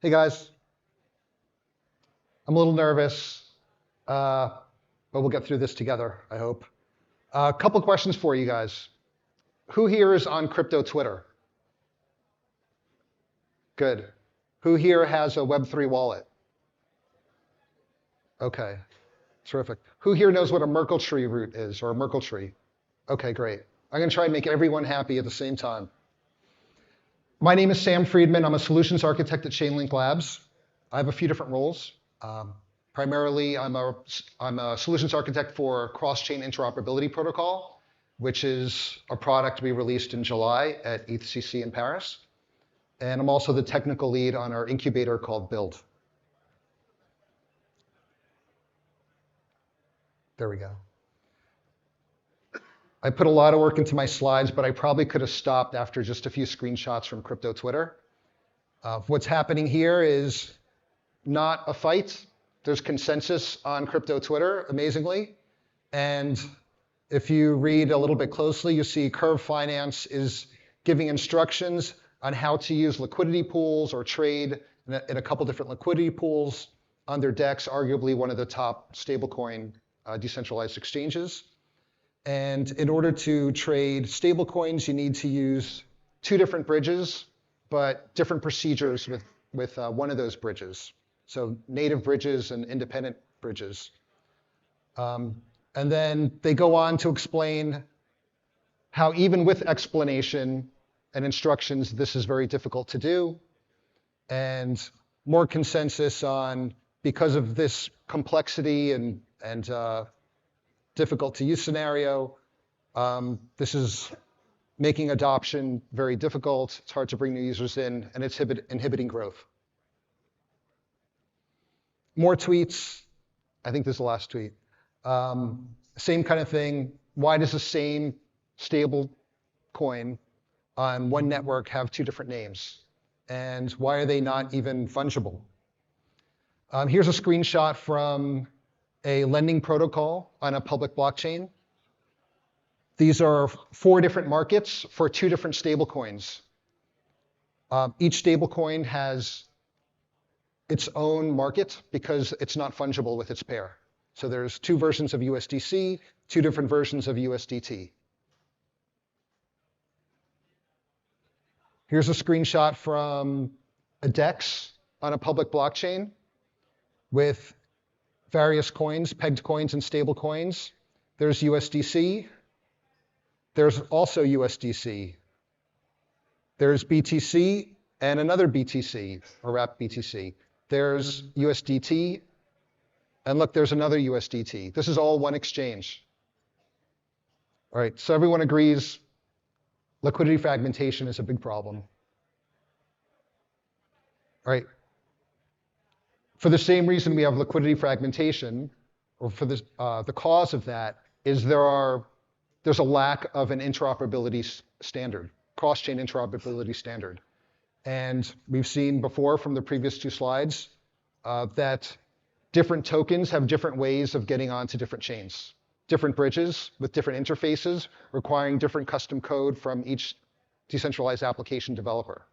Hey guys, I'm a little nervous, but we'll get through this together, I hope. A couple questions for you guys. Who here is on crypto Twitter? Good. Who here has a Web3 wallet? Okay, terrific. Who here knows what a Merkle tree root is, or a Merkle tree? Okay, great. I'm gonna try and make everyone happy at the same time. My name is Sam Friedman. I'm a solutions architect at Chainlink Labs. I have a few different roles. Primarily, I'm a solutions architect for Crosschain Interoperability Protocol, which is a product we released in July at ETHCC in Paris. And I'm also the technical lead on our incubator called Build. There we go. I put a lot of work into my slides, but I probably could have stopped after just a few screenshots from crypto Twitter. What's happening here is not a fight. There's consensus on crypto Twitter, amazingly. And if you read a little bit closely, you see Curve Finance is giving instructions on how to use liquidity pools or trade in a couple different liquidity pools on their DEX, arguably one of the top stablecoin decentralized exchanges. And in order to trade stablecoins, you need to use two different bridges, but different procedures with one of those bridges. So native bridges and independent bridges. And then they go on to explain how even with explanation and instructions, this is very difficult to do. And more consensus on, because of this complexity and difficult to use scenario, this is making adoption very difficult. It's hard to bring new users in, and it's inhibiting growth. More tweets. I think this is the last tweet. Same kind of thing. Why does the same stable coin on one network have two different names? And why are they not even fungible? Here's a screenshot from a lending protocol on a public blockchain. These are 4 different markets for 2 different stablecoins. Each stablecoin has its own market because it's not fungible with its pair. So there's 2 versions of USDC, 2 different versions of USDT. Here's a screenshot from a DEX on a public blockchain with various coins, pegged coins and stable coins. There's USDC. There's also USDC. There's BTC and another BTC, or wrapped BTC. There's USDT, and look, there's another USDT. This is all one exchange. All right, so everyone agrees liquidity fragmentation is a big problem. All right. For the same reason we have liquidity fragmentation, or for this, the cause of that is there's a lack of an interoperability standard, cross-chain interoperability standard. And we've seen before from the previous 2 slides that different tokens have different ways of getting onto different chains, different bridges with different interfaces requiring different custom code from each decentralized application developer.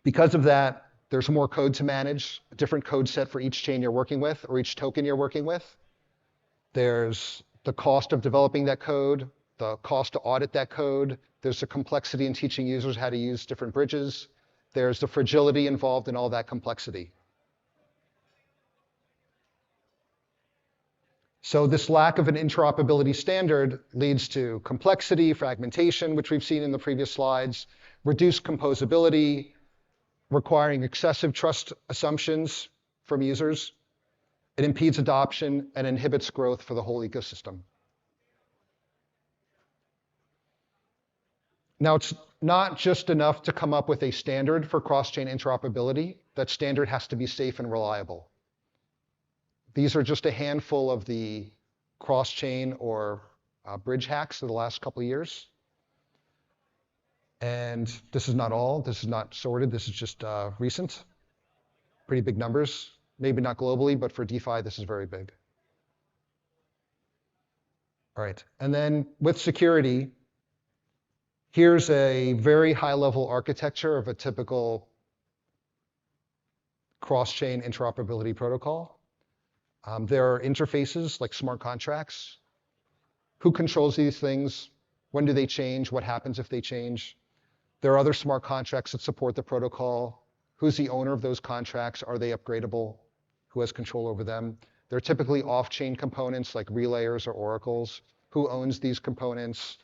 Because of that, there's more code to manage, a different code set for each chain you're working with or each token you're working with. There's the cost of developing that code, the cost to audit that code. There's the complexity in teaching users how to use different bridges. There's the fragility involved in all that complexity. So this lack of an interoperability standard leads to complexity, fragmentation, which we've seen in the previous slides, reduced composability, requiring excessive trust assumptions from users. It impedes adoption and inhibits growth for the whole ecosystem. Now, it's not just enough to come up with a standard for cross-chain interoperability. That standard has to be safe and reliable. These are just a handful of the cross-chain or bridge hacks of the last couple of years. And this is not all. This is not sorted. This is just recent. Pretty big numbers. Maybe not globally, but for DeFi, this is very big. All right. And then with security, here's a very high-level architecture of a typical cross-chain interoperability protocol. There are interfaces like smart contracts. Who controls these things? When do they change? What happens if they change? There are other smart contracts that support the protocol. Who's the owner of those contracts? Are they upgradable? Who has control over them? They're typically off-chain components like relayers or oracles. Who owns these components?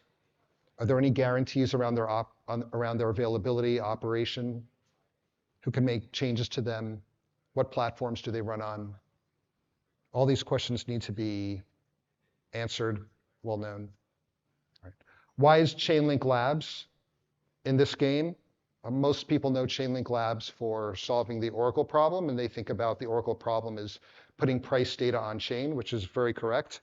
Are there any guarantees around their availability, operation? Who can make changes to them? What platforms do they run on? All these questions need to be answered, well known. Right. Why is Chainlink Labs in this game? Most people know Chainlink Labs for solving the Oracle problem, and they think about the Oracle problem as putting price data on chain, which is very correct.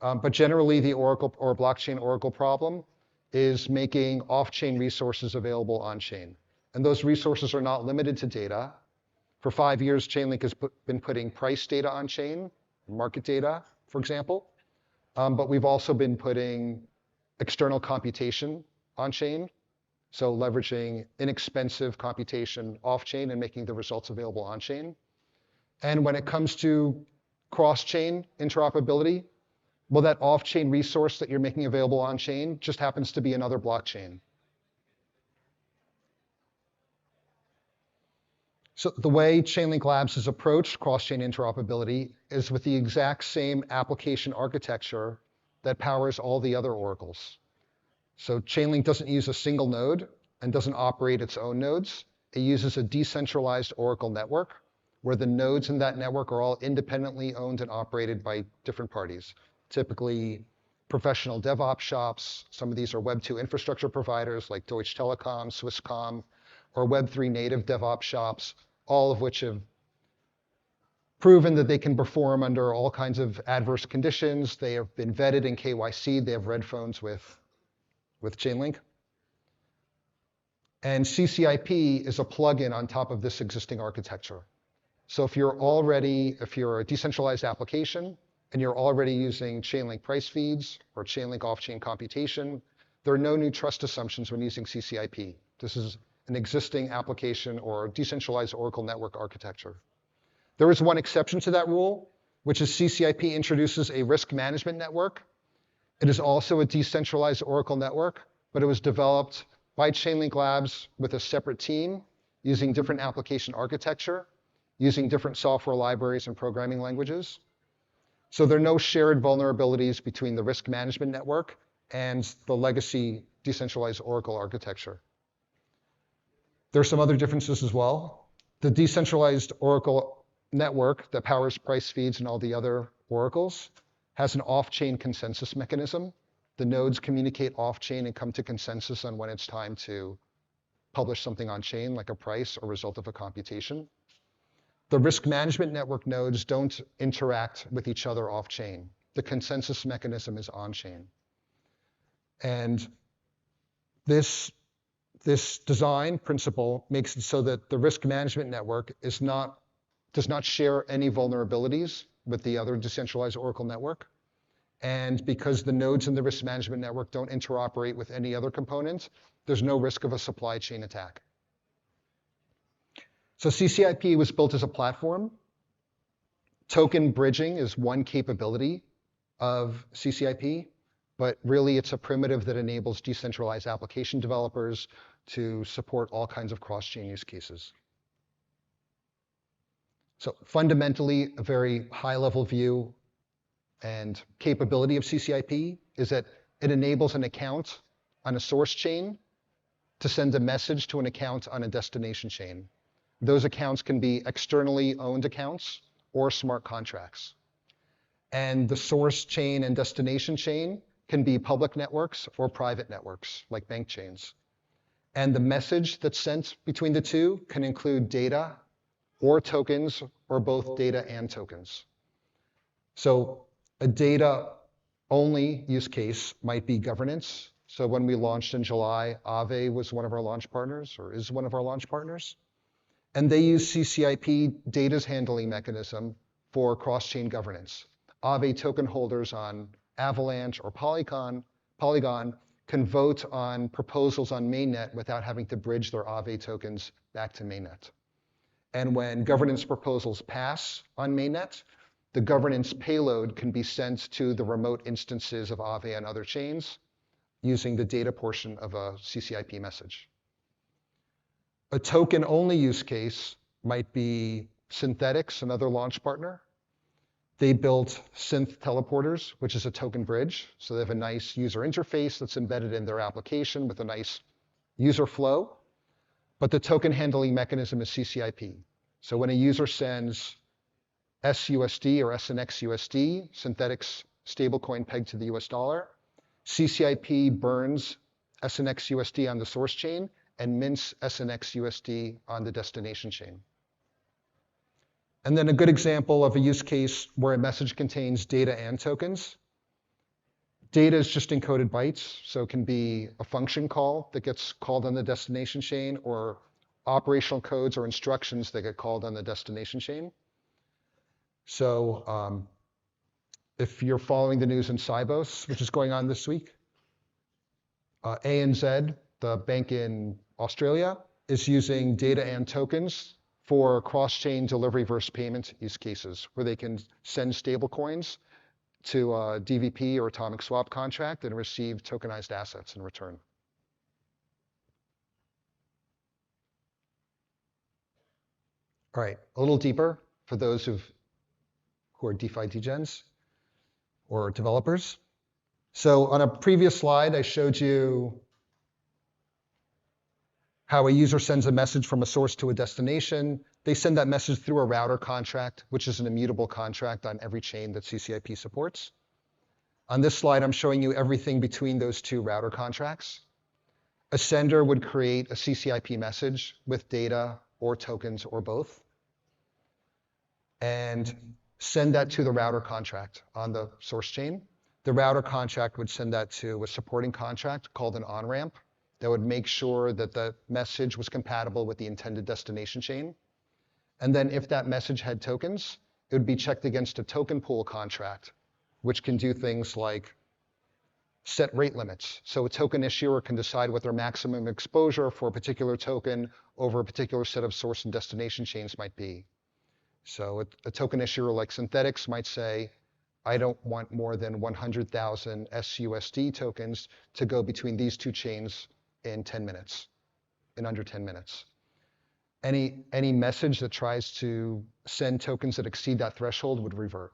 But generally, the Oracle or blockchain Oracle problem is making off-chain resources available on-chain. And those resources are not limited to data. For 5 years, Chainlink has been putting price data on-chain, market data, for example. But we've also been putting external computation on-chain, so leveraging inexpensive computation off-chain and making the results available on-chain. And when it comes to cross-chain interoperability, well, that off-chain resource that you're making available on-chain just happens to be another blockchain. So the way Chainlink Labs has approached cross-chain interoperability is with the exact same application architecture that powers all the other oracles. So Chainlink doesn't use a single node and doesn't operate its own nodes. It uses a decentralized Oracle network where the nodes in that network are all independently owned and operated by different parties, typically professional DevOps shops. Some of these are Web2 infrastructure providers like Deutsche Telekom, Swisscom, or Web3 native DevOps shops, all of which have proven that they can perform under all kinds of adverse conditions. They have been vetted in KYC. They have red phones with Chainlink. And CCIP is a plugin on top of this existing architecture. So if you're a decentralized application and you're already using Chainlink price feeds or Chainlink off-chain computation, there are no new trust assumptions when using CCIP. This is an existing application or decentralized Oracle network architecture. There is one exception to that rule, which is CCIP introduces a risk management network. It is also a decentralized Oracle network, but it was developed by Chainlink Labs with a separate team using different application architecture, using different software libraries and programming languages. So there are no shared vulnerabilities between the risk management network and the legacy decentralized Oracle architecture. There are some other differences as well. The decentralized Oracle network that powers price feeds and all the other oracles has an off-chain consensus mechanism. The nodes communicate off-chain and come to consensus on when it's time to publish something on-chain, like a price or result of a computation. The risk management network nodes don't interact with each other off-chain. The consensus mechanism is on-chain. And this design principle makes it so that the risk management network does not share any vulnerabilities with the other decentralized Oracle network. And because the nodes in the risk management network don't interoperate with any other components, there's no risk of a supply chain attack. So CCIP was built as a platform. Token bridging is one capability of CCIP, but really it's a primitive that enables decentralized application developers to support all kinds of cross-chain use cases. So fundamentally, a very high-level view and capability of CCIP is that it enables an account on a source chain to send a message to an account on a destination chain. Those accounts can be externally owned accounts or smart contracts. And the source chain and destination chain can be public networks or private networks, like bank chains. And the message that's sent between the two can include data or tokens, or both data and tokens. So a data-only use case might be governance. So when we launched in July, Aave was one of our launch partners, or is one of our launch partners. And they use CCIP data's handling mechanism for cross-chain governance. Aave token holders on Avalanche or Polygon can vote on proposals on mainnet without having to bridge their Aave tokens back to mainnet. And when governance proposals pass on mainnet, the governance payload can be sent to the remote instances of Aave and other chains using the data portion of a CCIP message. A token-only use case might be Synthetix, another launch partner. They built Synth Teleporters, which is a token bridge. So they have a nice user interface that's embedded in their application with a nice user flow. But the token handling mechanism is CCIP. So when a user sends SUSD or SNXUSD, Synthetix stablecoin pegged to the US dollar, CCIP burns SNXUSD on the source chain and mints SNXUSD on the destination chain. And then a good example of a use case where a message contains data and tokens. Data is just encoded bytes, so it can be a function call that gets called on the destination chain, or operational codes or instructions that get called on the destination chain. So if you're following the news in Sibos, which is going on this week, ANZ, the bank in Australia, is using data and tokens for cross-chain delivery versus payment use cases, where they can send stablecoins to a DVP or atomic swap contract and receive tokenized assets in return. All right, a little deeper for those who are DeFi degens or developers. So on a previous slide, I showed you how a user sends a message from a source to a destination. They send that message through a router contract, which is an immutable contract on every chain that CCIP supports. On this slide, I'm showing you everything between those two router contracts. A sender would create a CCIP message with data or tokens or both, and send that to the router contract on the source chain. The router contract would send that to a supporting contract called an on-ramp that would make sure that the message was compatible with the intended destination chain. And then if that message had tokens, it would be checked against a token pool contract, which can do things like set rate limits. So a token issuer can decide what their maximum exposure for a particular token over a particular set of source and destination chains might be. So a token issuer like Synthetix might say, I don't want more than 100,000 SUSD tokens to go between these two chains in 10 minutes, in under 10 minutes. Any message that tries to send tokens that exceed that threshold would revert.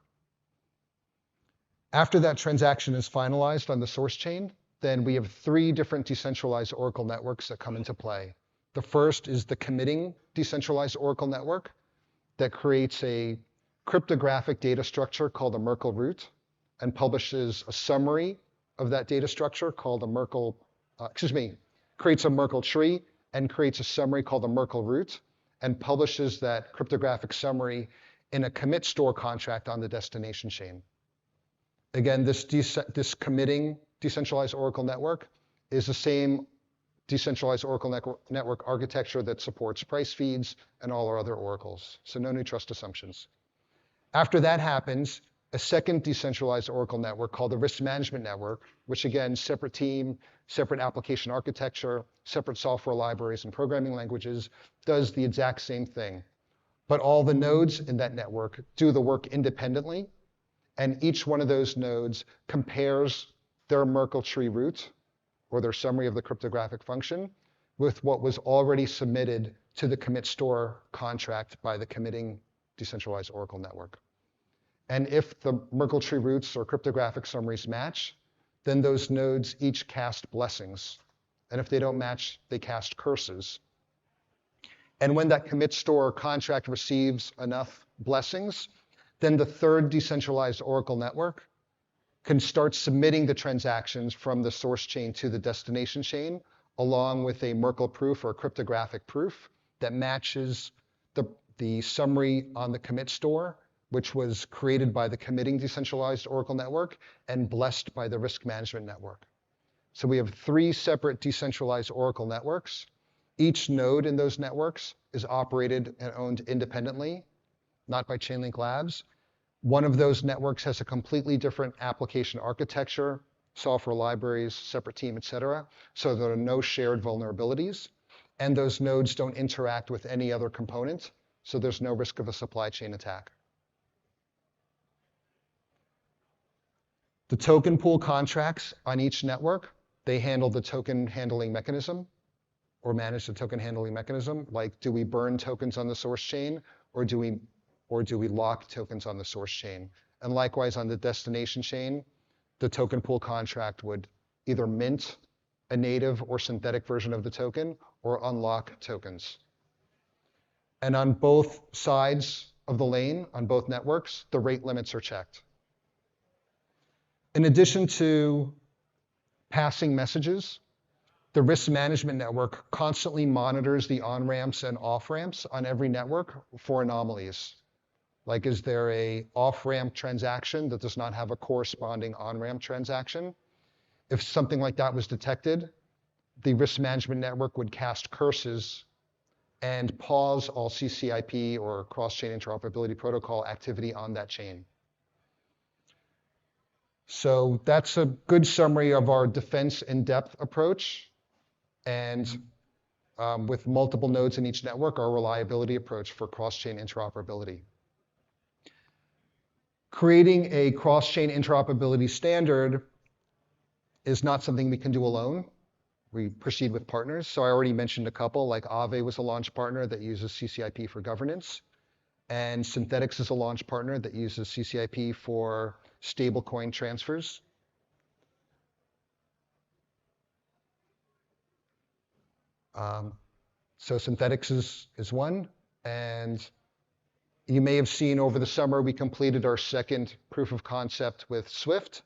After that transaction is finalized on the source chain, then we have 3 different decentralized Oracle networks that come into play. The first is the committing decentralized Oracle network that creates a cryptographic data structure called a Merkle root and publishes a summary of that data structure called a Merkle, creates a Merkle tree and creates a summary called a Merkle root and publishes that cryptographic summary in a commit store contract on the destination chain. Again, this committing decentralized Oracle network is the same decentralized Oracle network architecture that supports price feeds and all our other oracles. So no new trust assumptions. After that happens, a second decentralized Oracle network called the risk management network, which again, separate team, separate application architecture, separate software libraries and programming languages, does the exact same thing. But all the nodes in that network do the work independently, and each one of those nodes compares their Merkle tree root, or their summary of the cryptographic function, with what was already submitted to the commit store contract by the committing decentralized Oracle network. And if the Merkle tree roots or cryptographic summaries match, then those nodes each cast blessings. And if they don't match, they cast curses. And when that commit store contract receives enough blessings, then the third decentralized Oracle network can start submitting the transactions from the source chain to the destination chain, along with a Merkle proof or a cryptographic proof that matches the summary on the commit store, which was created by the committing decentralized Oracle network and blessed by the risk management network. So we have 3 separate decentralized Oracle networks. Each node in those networks is operated and owned independently, not by Chainlink Labs. One of those networks has a completely different application architecture, software libraries, separate team, et cetera. So there are no shared vulnerabilities. And those nodes don't interact with any other component so there's no risk of a supply chain attack. The token pool contracts on each network, they handle the token handling mechanism or manage the token handling mechanism. Like, do we burn tokens on the source chain, or do we lock tokens on the source chain? And likewise on the destination chain, the token pool contract would either mint a native or synthetic version of the token or unlock tokens. And on both sides of the lane, on both networks, the rate limits are checked. In addition to passing messages, the risk management network constantly monitors the on-ramps and off-ramps on every network for anomalies. Like, is there a off-ramp transaction that does not have a corresponding on-ramp transaction? If something like that was detected, the risk management network would cast curses and pause all CCIP or Crosschain Interoperability Protocol activity on that chain. So that's a good summary of our defense in-depth approach, and with multiple nodes in each network, our reliability approach for cross-chain interoperability. Creating a cross-chain interoperability standard is not something we can do alone. We proceed with partners. So I already mentioned a couple, like Aave was a launch partner that uses CCIP for governance, and Synthetics is a launch partner that uses CCIP for stablecoin transfers. So Synthetics is one, and you may have seen over the summer we completed our second proof of concept with Swift.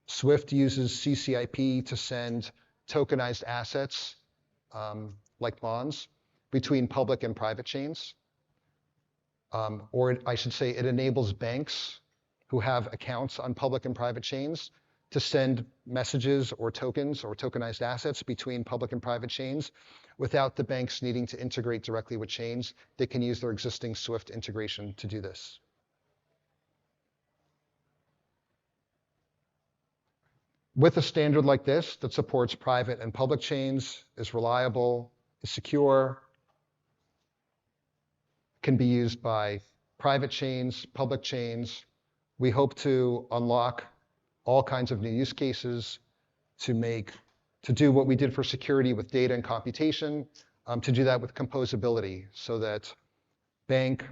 Swift uses CCIP to send tokenized assets, like bonds, between public and private chains. Or I should say it enables banks who have accounts on public and private chains to send messages or tokens or tokenized assets between public and private chains without the banks needing to integrate directly with chains. They can use their existing Swift integration to do this. With a standard like this that supports private and public chains, is reliable, is secure, can be used by private chains, public chains, we hope to unlock all kinds of new use cases to do what we did for security with data and computation, to do that with composability so that bank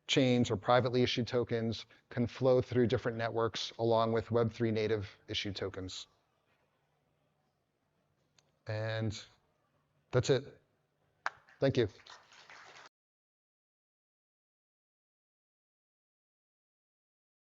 chains or privately issued tokens can flow through different networks along with Web3 native issued tokens. And that's it. Thank you.